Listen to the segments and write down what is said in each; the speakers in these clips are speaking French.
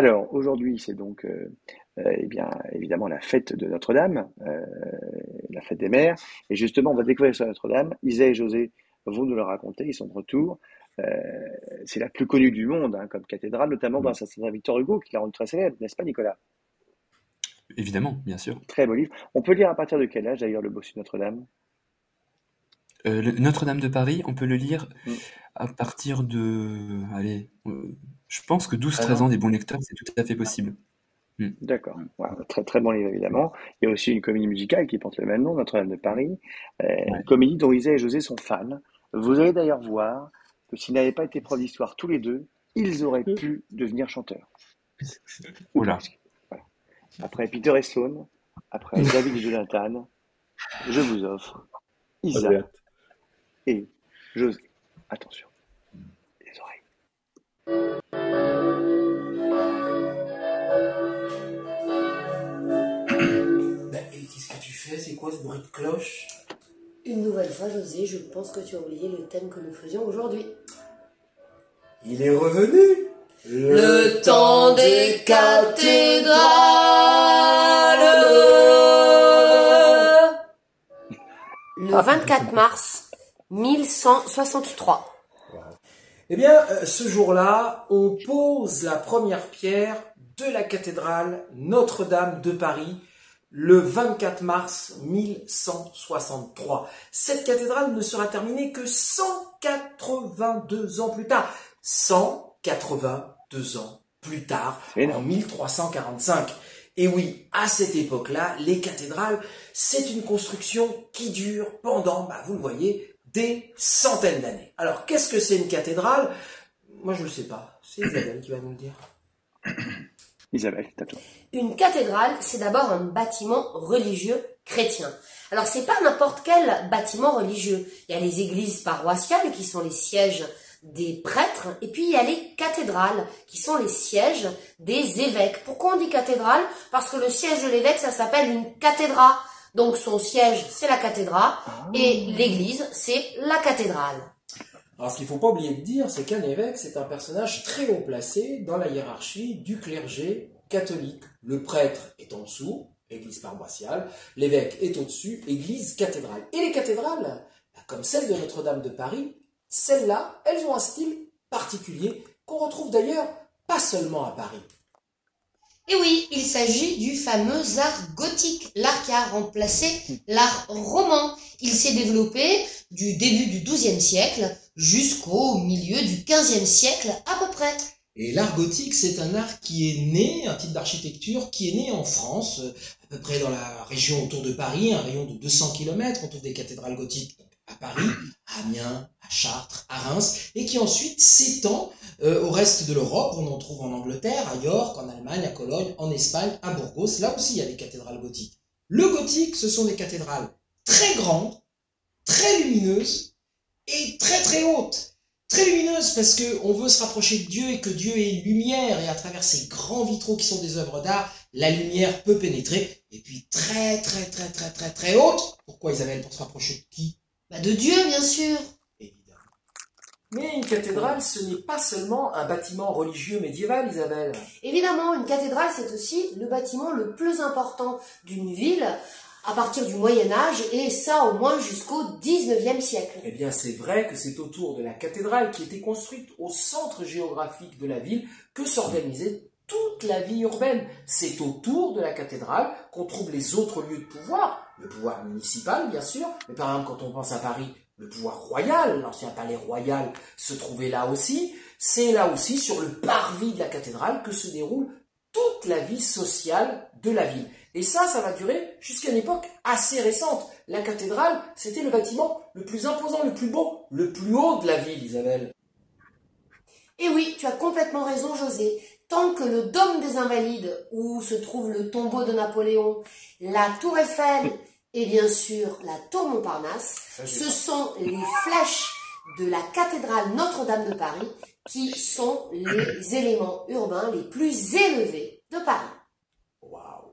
Alors, aujourd'hui, c'est donc eh bien, évidemment la fête de Notre-Dame, la fête des mères. Et justement, on va découvrir sur Notre-Dame. Isa et José vont nous le raconter, ils sont de retour. Euh, c'est la plus connue du monde hein, comme cathédrale, notamment Mm. grâce à Saint Victor Hugo, qui l'a rendue très célèbre, n'est-ce pas, Nicolas? Évidemment, bien sûr. Très beau livre. On peut lire à partir de quel âge, d'ailleurs, le Bossu de Notre-Dame? Notre-Dame de Paris, on peut le lire Hmm, à partir de, allez, je pense que 13 12-13 ans ans? des bons lecteurs, c'est tout à fait possible. Mm. D'accord. Voilà, très très bon livre, évidemment. Il y a aussi une comédie musicale qui porte le même nom, Notre-Dame de Paris. Une Ouais. comédie dont Isa et José sont fans. Vous allez d'ailleurs voir que s'ils n'avaient pas été profs d'histoire tous les deux, ils auraient pu devenir chanteurs. Ou Oula. presque. Voilà. Après Peter et Sloane, après David et Jonathan, je vous offre Oh, j'ai Isa hâte. et José. Attention, les oreilles. Et qu'est-ce que tu fais? C'est quoi ce bruit de cloche? Une nouvelle fois, José, je pense que tu as oublié le thème que nous faisions aujourd'hui. Il est revenu. Le temps des cathédrales. Le 24 mars 1163. Eh bien, ce jour-là, on pose la première pierre de la cathédrale Notre-Dame de Paris, le 24 mars 1163. Cette cathédrale ne sera terminée que 182 ans plus tard. 182 ans plus tard, C'est en énorme. 1345. Et oui, à cette époque-là, les cathédrales, c'est une construction qui dure pendant, vous le voyez, des centaines d'années. Alors, qu'est-ce que c'est une cathédrale? Moi, je ne le sais pas. C'est Isabelle qui va nous le dire. Isabelle, c'est à toi. Une cathédrale, c'est d'abord un bâtiment religieux chrétien. Alors, c'est pas n'importe quel bâtiment religieux. Il y a les églises paroissiales qui sont les sièges des prêtres, et puis il y a les cathédrales qui sont les sièges des évêques. Pourquoi on dit cathédrale? Parce que le siège de l'évêque, ça s'appelle une cathédrale. Donc son siège, c'est la cathédrale, Ah, et l'église, c'est la cathédrale. Alors, ce qu'il ne faut pas oublier de dire, c'est qu'un évêque, c'est un personnage très haut placé dans la hiérarchie du clergé catholique. Le prêtre est en dessous, église paroissiale, l'évêque est au-dessus, église cathédrale. Et les cathédrales, comme celle de Notre-Dame de Paris, celles-là, elles ont un style particulier qu'on retrouve d'ailleurs pas seulement à Paris. Et oui, il s'agit du fameux art gothique, l'art qui a remplacé l'art roman. Il s'est développé du début du XIIe siècle jusqu'au milieu du XVe siècle à peu près. Et l'art gothique, c'est un art qui est né, un type d'architecture qui est né en France, à peu près dans la région autour de Paris, un rayon de 200 km. On trouve des cathédrales gothiques à Paris, à Amiens, à Chartres, à Reims, et qui ensuite s'étend au reste de l'Europe. On en trouve en Angleterre, à York, en Allemagne, à Cologne, en Espagne, à Burgos. Là aussi, il y a des cathédrales gothiques. Le gothique, ce sont des cathédrales très grandes, très lumineuses et très très hautes. Très lumineuse parce qu'on veut se rapprocher de Dieu et que Dieu est lumière, et à travers ces grands vitraux qui sont des œuvres d'art, la lumière peut pénétrer. Et puis très très très très très très haute. Pourquoi Isabelle? Pour se rapprocher de qui? De Dieu, bien sûr. Évidemment. Mais une cathédrale, ce n'est pas seulement un bâtiment religieux médiéval, Isabelle. Évidemment, une cathédrale, c'est aussi le bâtiment le plus important d'une ville à partir du Moyen-Âge, et ça au moins jusqu'au XIXe siècle. Eh bien, c'est vrai que c'est autour de la cathédrale, qui était construite au centre géographique de la ville, que s'organisait toute la vie urbaine. C'est autour de la cathédrale qu'on trouve les autres lieux de pouvoir, le pouvoir municipal bien sûr, mais par exemple quand on pense à Paris, le pouvoir royal, l'ancien palais royal se trouvait là aussi. C'est là aussi sur le parvis de la cathédrale que se déroule toute la vie sociale de la ville. Et ça va durer jusqu'à une époque assez récente. La cathédrale, c'était le bâtiment le plus imposant, le plus beau, le plus haut de la ville, Isabelle. Et oui, tu as complètement raison, José. Tant que le dôme des Invalides, où se trouve le tombeau de Napoléon, la tour Eiffel et bien sûr la tour Montparnasse, ce sont les flèches de la cathédrale Notre-Dame de Paris qui sont les éléments urbains les plus élevés de Paris. Waouh!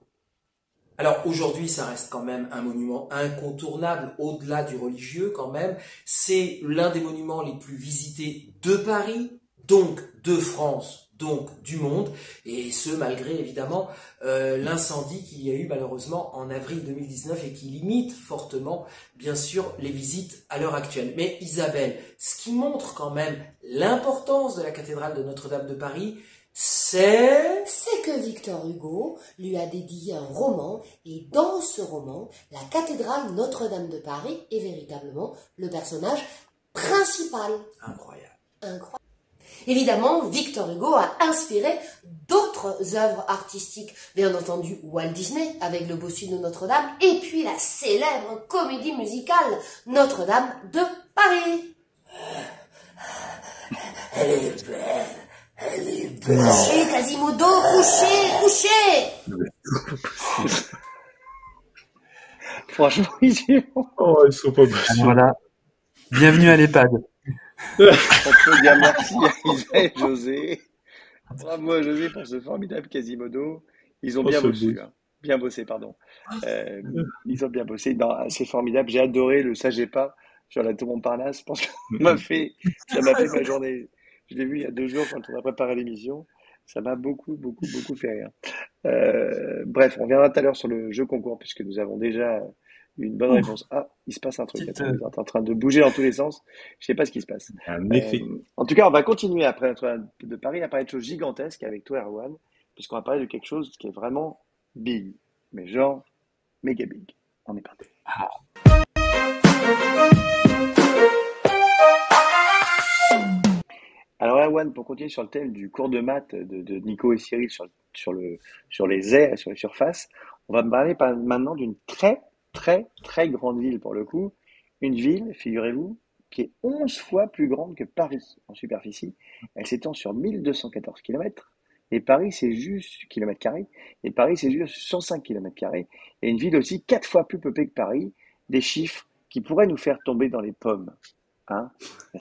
Alors aujourd'hui, ça reste quand même un monument incontournable, au-delà du religieux quand même. C'est l'un des monuments les plus visités de Paris, donc de France, donc du monde, et ce malgré évidemment l'incendie qu'il y a eu malheureusement en avril 2019 et qui limite fortement bien sûr les visites à l'heure actuelle. Mais Isabelle, ce qui montre quand même l'importance de la cathédrale de Notre-Dame de Paris, c'est que Victor Hugo lui a dédié un roman, et dans ce roman, la cathédrale Notre-Dame de Paris est véritablement le personnage principal. incroyable. Incroyable. Évidemment, Victor Hugo a inspiré d'autres œuvres artistiques. Bien entendu, Walt Disney avec le Bossu de Notre-Dame, et puis la célèbre comédie musicale Notre-Dame de Paris. Elle est belle. Elle est belle. Couchez, Quasimodo, couchez. Franchement, ils Oh, ils sont pas Alors possibles. là, bienvenue à l'EHPAD. on peut dire merci à Isa et José. Bravo à José pour ce formidable Quasimodo. Ils ont Oh, bien c'est bossé, beau. hein. Bien bossé, pardon. Euh, Ils ont bien bossé. Non, c'est formidable. J'ai adoré le Sagepa sur la tour Montparnasse. Je pense que ça m'a fait ma journée. Je l'ai vu il y a 2 jours quand on a préparé l'émission. Ça m'a beaucoup fait rire. Bref, on reviendra tout à l'heure sur le jeu concours puisque nous avons déjà une bonne Ouh, réponse. Ah, il se passe un truc. petite, Attends, vous êtes en train de bouger dans tous les sens. Je sais pas ce qui se passe. Un Euh, effet. En tout cas, on va continuer après Notre-Dame de Paris à parler de choses gigantesques avec toi, Erwan, puisqu'on va parler de quelque chose qui est vraiment big, mais genre méga big. On est parti. Alors, Erwan, pour continuer sur le thème du cours de maths de Nico et Cyril sur les airs et sur les surfaces, on va parler maintenant d'une très grande ville pour le coup. Une ville, figurez-vous, qui est 11 fois plus grande que Paris en superficie. Elle s'étend sur 1214 kilomètres. Et Paris, c'est juste kilomètres carrés. Et Paris, c'est juste 105 kilomètres carrés. Et une ville aussi 4 fois plus peuplée que Paris. Des chiffres qui pourraient nous faire tomber dans les pommes. Hein.